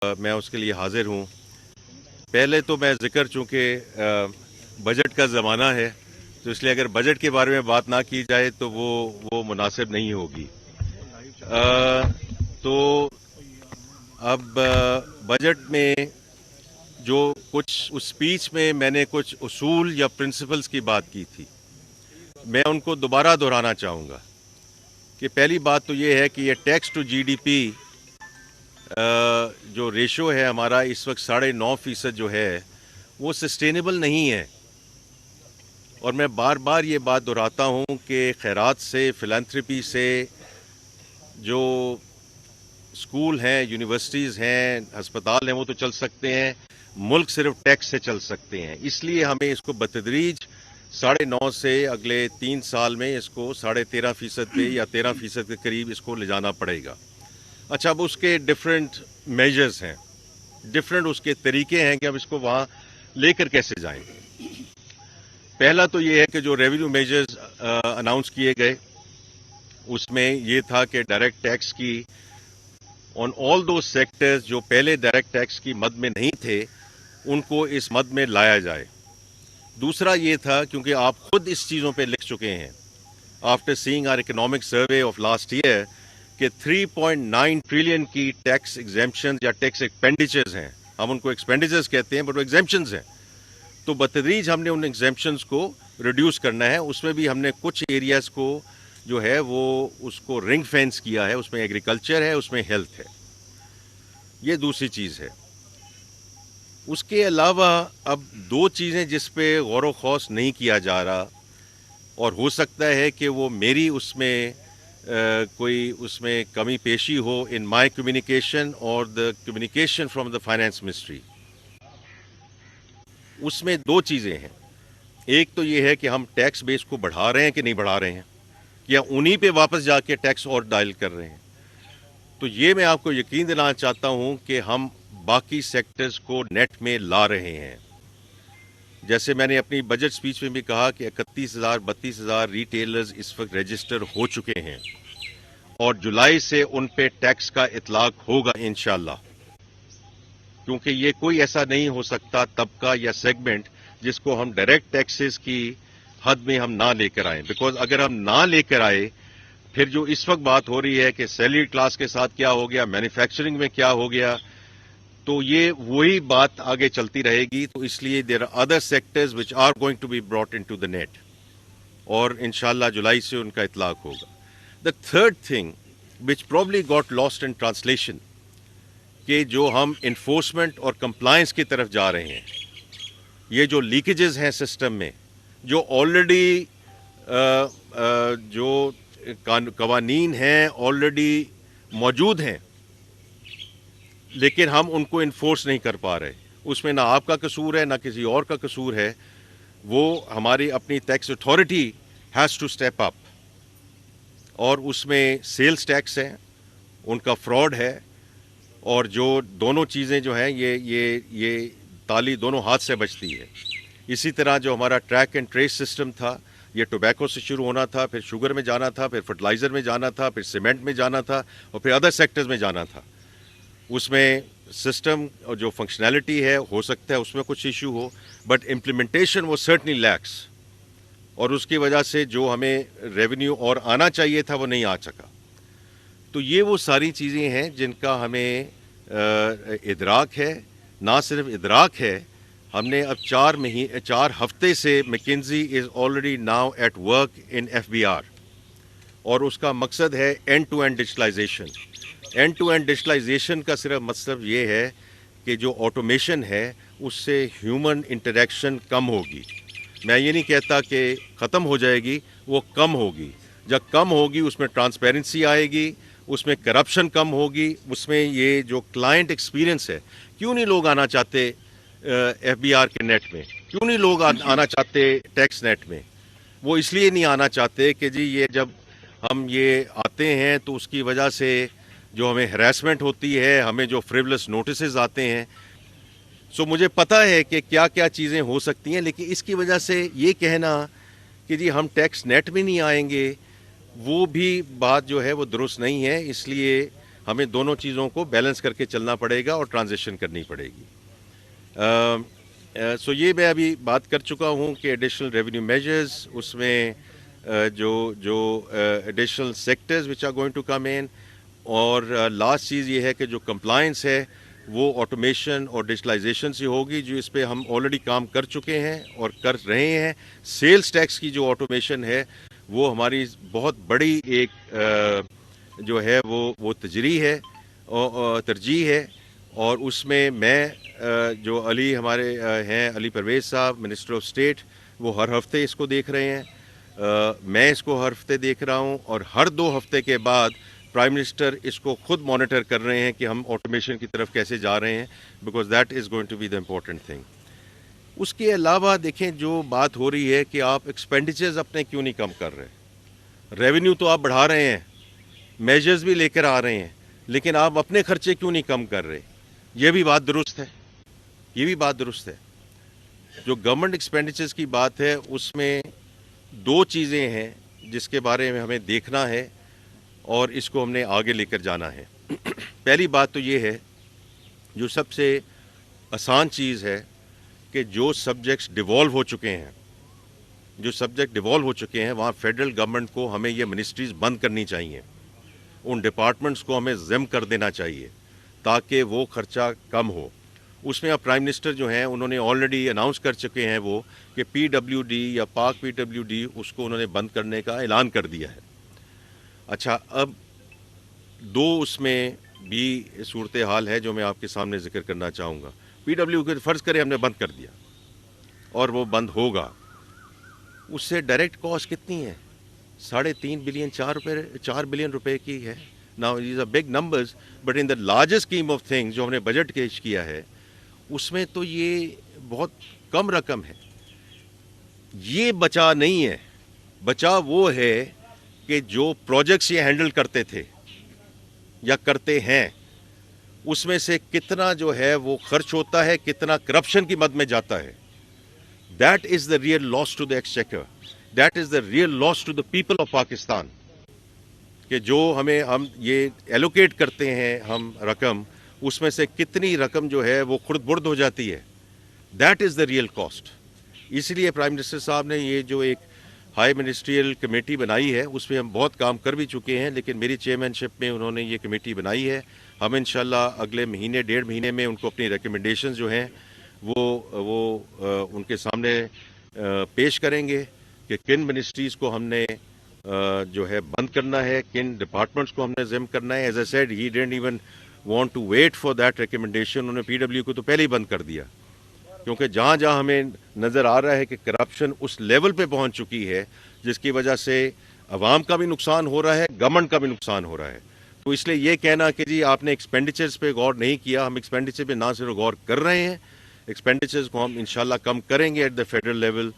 میں اس کے لیے حاضر ہوں. پہلے تو میں ذکر چونکہ بجٹ کا زمانہ ہے تو اس لیے اگر بجٹ کے بارے میں بات نہ کی جائے تو وہ مناسب نہیں ہوگی. تو اب بجٹ میں جو کچھ اس سپیچ میں نے کچھ اصول یا پرنسپلز کی بات کی تھی، میں ان کو دوبارہ دہرانا چاہوں گا کہ پہلی بات تو یہ ہے کہ یہ tax to G D P جو ریشو ہے ہمارا اس وقت 9.5% جو ہے وہ سسٹینیبل نہیں ہے. اور میں بار بار یہ بات دہراتا ہوں کہ خیرات سے، فلانتھرپی سے جو اسکول ہیں، یونیورسٹیز ہیں، ہسپتال ہیں، وہ تو چل سکتے ہیں، ملک صرف ٹیکس سے چل سکتے ہیں. اس لیے ہمیں اس کو بتدریج 9.5 سے اگلے 3 سال میں اس کو 13.5% پہ یا 13% کے قریب اس کو لے جانا پڑے گا. اچھا، اب اس کے ڈفرینٹ میجرز ہیں، ڈفرینٹ اس کے طریقے ہیں کہ اب اس کو وہاں لے کر کیسے جائیں. پہلا تو یہ ہے کہ جو ریونیو میجرز اناؤنس کیے گئے اس میں یہ تھا کہ ڈائریکٹ ٹیکس کی آن آل دوز سیکٹرز جو پہلے ڈائریکٹ ٹیکس کی مد میں نہیں تھے ان کو اس مد میں لایا جائے. دوسرا یہ تھا، کیونکہ آپ خود اس چیزوں پہ لکھ چکے ہیں after seeing our economic survey of last year کہ 3.9 ٹریلین کی ٹیکس ایگزیمپشن یا ٹیکس ایکسپینڈیچرز ہیں. ہم ان کو ایکسپینڈیچرز کہتے ہیں بٹ وہ ایگزیمپشنز ہیں. تو بتدریج ہم نے ان ایگزیمپشنز کو ریڈیوس کرنا ہے. اس میں بھی ہم نے کچھ ایریاز کو جو ہے وہ اس کو رنگ فینس کیا ہے. اس میں ایگریکلچر ہے، اس میں ہیلتھ ہے. یہ دوسری چیز ہے. اس کے علاوہ اب 2 چیزیں جس پہ غور و خوض نہیں کیا جا رہا اور ہو سکتا ہے کہ وہ میری اس میں کوئی اس میں کمی پیشی ہو ان مائی کمیونیکیشن اور the communication from the finance ministry. اس میں 2 چیزیں ہیں. ایک تو یہ ہے کہ ہم ٹیکس بیس کو بڑھا رہے ہیں کہ نہیں بڑھا رہے ہیں، یا انہی پہ واپس جا کے ٹیکس اور ڈائل کر رہے ہیں. تو یہ میں آپ کو یقین دلانا چاہتا ہوں کہ ہم باقی سیکٹرز کو نیٹ میں لا رہے ہیں. جیسے میں نے اپنی بجٹ سپیچ میں بھی کہا کہ 31,000-32,000 ریٹیلرز اس وقت رجسٹر ہو چکے ہیں اور جولائی سے ان پہ ٹیکس کا اطلاق ہوگا انشاءاللہ. کیونکہ یہ کوئی ایسا نہیں ہو سکتا طبقہ یا سیگمنٹ جس کو ہم ڈائریکٹ ٹیکسز کی حد میں ہم نہ لے کر آئیں. بیکاز اگر ہم نہ لے کر آئے پھر جو اس وقت بات ہو رہی ہے کہ سیلری کلاس کے ساتھ کیا ہو گیا، مینوفیکچرنگ میں کیا ہو گیا، تو یہ وہی بات آگے چلتی رہے گی. تو اس لیے there are other sectors which are going to be brought into the net اور انشاءاللہ جولائی سے ان کا اطلاق ہوگا. The third thing which probably got lost in translation کہ جو ہم انفورسمنٹ اور کمپلائنس کی طرف جا رہے ہیں، یہ جو لیکیجز ہیں سسٹم میں، جو آلریڈی جو قوانین ہیں آلریڈی موجود ہیں لیکن ہم ان کو انفورس نہیں کر پا رہے. اس میں نہ آپ کا قصور ہے نہ کسی اور کا قصور ہے. وہ ہماری اپنی tax authority has to step up. اور اس میں سیلز ٹیکس ہے، ان کا فراڈ ہے، اور جو دونوں چیزیں جو ہیں یہ تالی دونوں ہاتھ سے بچتی ہے. اسی طرح جو ہمارا ٹریک اینڈ ٹریس سسٹم تھا، یہ ٹوبیکو سے شروع ہونا تھا، پھر شوگر میں جانا تھا، پھر فرٹیلائزر میں جانا تھا، پھر سیمنٹ میں جانا تھا، اور پھر ادر سیکٹرز میں جانا تھا. اس میں سسٹم اور جو فنکشنالٹی ہے ہو سکتا ہے اس میں کچھ ایشو ہو، بٹ امپلیمنٹیشن وہ سرٹنلی لیکس، اور اس کی وجہ سے جو ہمیں ریونیو اور آنا چاہیے تھا وہ نہیں آ سکا. تو یہ وہ ساری چیزیں ہیں جن کا ہمیں ادراک ہے. نہ صرف ادراک ہے، ہم نے اب 4 ہفتے سے McKinsey is already now at work in FBR، اور اس کا مقصد ہے end to end digitalization. End to end digitalization کا صرف مطلب یہ ہے کہ جو آٹومیشن ہے اس سے ہیومن انٹریکشن کم ہوگی. میں یہ نہیں کہتا کہ ختم ہو جائے گی، وہ کم ہوگی. جب کم ہوگی اس میں ٹرانسپیرنسی آئے گی، اس میں کرپشن کم ہوگی، اس میں یہ جو کلائنٹ ایکسپیرینس ہے. کیوں نہیں لوگ آنا چاہتے FBR کے نیٹ میں؟ کیوں نہیں لوگ آنا چاہتے ٹیکس نیٹ میں؟ وہ اس لیے نہیں آنا چاہتے کہ جی یہ جب ہم یہ آتے ہیں تو اس کی وجہ سے جو ہمیں ہراسمنٹ ہوتی ہے، ہمیں جو فریولس نوٹسز آتے ہیں. سو مجھے پتہ ہے کہ کیا کیا چیزیں ہو سکتی ہیں، لیکن اس کی وجہ سے یہ کہنا کہ جی ہم ٹیکس نیٹ میں نہیں آئیں گے، وہ بھی بات جو ہے وہ درست نہیں ہے. اس لیے ہمیں دونوں چیزوں کو بیلنس کر کے چلنا پڑے گا اور ٹرانزیشن کرنی پڑے گی. سو یہ میں ابھی بات کر چکا ہوں کہ ایڈیشنل ریونیو میجرز، اس میں جو additional sectors which are going to come in, اور لاسٹ چیز یہ ہے کہ جو کمپلائنس ہے وہ آٹومیشن اور ڈیجیٹلائزیشن سے ہوگی، جو اس پہ ہم آلریڈی کام کر چکے ہیں اور کر رہے ہیں. سیلز ٹیکس کی جو آٹومیشن ہے وہ ہماری بہت بڑی ایک جو ہے وہ ترجیح ہے، اور اس میں جو علی ہمارے ہیں، علی پرویز صاحب منسٹر آف اسٹیٹ، وہ ہر ہفتے اس کو دیکھ رہے ہیں. میں اس کو ہر ہفتے دیکھ رہا ہوں، اور ہر 2 ہفتے کے بعد پرائم منسٹر اس کو خود مانیٹر کر رہے ہیں کہ ہم آٹومیشن کی طرف کیسے جا رہے ہیں، because that is going to be the important thing. اس کے علاوہ دیکھیں جو بات ہو رہی ہے کہ آپ ایکسپینڈیچرز اپنے کیوں نہیں کم کر رہے. ریونیو تو آپ بڑھا رہے ہیں، میجرز بھی لے کر آ رہے ہیں، لیکن آپ اپنے خرچے کیوں نہیں کم کر رہے. یہ بھی بات درست ہے، یہ بھی بات درست ہے. جو گورنمنٹ ایکسپینڈیچرز کی بات ہے اس میں 2 چیزیں ہیں جس کے بارے میں ہمیں دیکھنا ہے اور اس کو ہم نے آگے لے کر جانا ہے. پہلی بات تو یہ ہے، جو سب سے آسان چیز ہے، کہ جو سبجیکٹس ڈیوالو ہو چکے ہیں وہاں فیڈرل گورنمنٹ کو ہمیں یہ منسٹریز بند کرنی چاہیے، ان ڈپارٹمنٹس کو ہمیں ضم کر دینا چاہیے تاکہ وہ خرچہ کم ہو. اس میں اب پرائم منسٹر جو ہیں انہوں نے آلریڈی اناؤنس کر چکے ہیں وہ کہ پی ڈبلیو ڈی یا پاک پی ڈبلیو ڈی اس کو انہوں نے بند کرنے کا اعلان کر دیا ہے. اچھا، اب 2 اس میں بھی صورتحال ہے جو میں آپ کے سامنے ذکر کرنا چاہوں گا. پی ڈبلیو کے فرض کریں ہم نے بند کر دیا اور وہ بند ہوگا، اس سے ڈائریکٹ کاسٹ کتنی ہے؟ 3.5 بلین 4 بلین روپے کی ہے. Now these are big numbers, but in the larger scheme of things جو ہم نے بجٹ پیش کیا ہے اس میں تو یہ بہت کم رقم ہے. یہ بچا نہیں ہے، بچا وہ ہے کہ جو پروجیکٹس یہ ہینڈل کرتے تھے یا کرتے ہیں اس میں سے کتنا جو ہے وہ خرچ ہوتا ہے، کتنا کرپشن کی مد میں جاتا ہے. That is the real loss to the exchequer. That is the real loss to the people of Pakistan. کہ جو ہم یہ ایلوکیٹ کرتے ہیں ہم رقم، اس میں سے کتنی رقم جو ہے وہ خرد برد ہو جاتی ہے. That is the real cost. اس لیے پرائم منسٹر صاحب نے یہ جو ایک ہائی منسٹریل کمیٹی بنائی ہے اس میں ہم بہت کام کر بھی چکے ہیں، لیکن میری چیئرمین شپ میں انہوں نے یہ کمیٹی بنائی ہے. ہم انشاءاللہ اگلے مہینے 1.5 مہینے میں ان کو اپنی ریکمنڈیشنز جو ہیں وہ ان کے سامنے پیش کریں گے کہ کن منسٹریز کو ہم نے جو ہے بند کرنا ہے، کن ڈپارٹمنٹس کو ہم نے ضم کرنا ہے. As I said he didn't even want to wait for that recommendation. انہوں نے پی ڈبلیو کو تو پہلے ہی بند کر دیا، کیونکہ جہاں جہاں ہمیں نظر آ رہا ہے کہ کرپشن اس لیول پہ پہنچ چکی ہے جس کی وجہ سے عوام کا بھی نقصان ہو رہا ہے، گورنمنٹ کا بھی نقصان ہو رہا ہے. تو اس لیے یہ کہنا کہ جی آپ نے ایکسپینڈیچرز پہ غور نہیں کیا، ہم ایکسپینڈیچر پہ نہ صرف غور کر رہے ہیں، ایکسپینڈیچرز کو ہم انشاءاللہ کم کریں گے ایٹ دا فیڈرل لیول.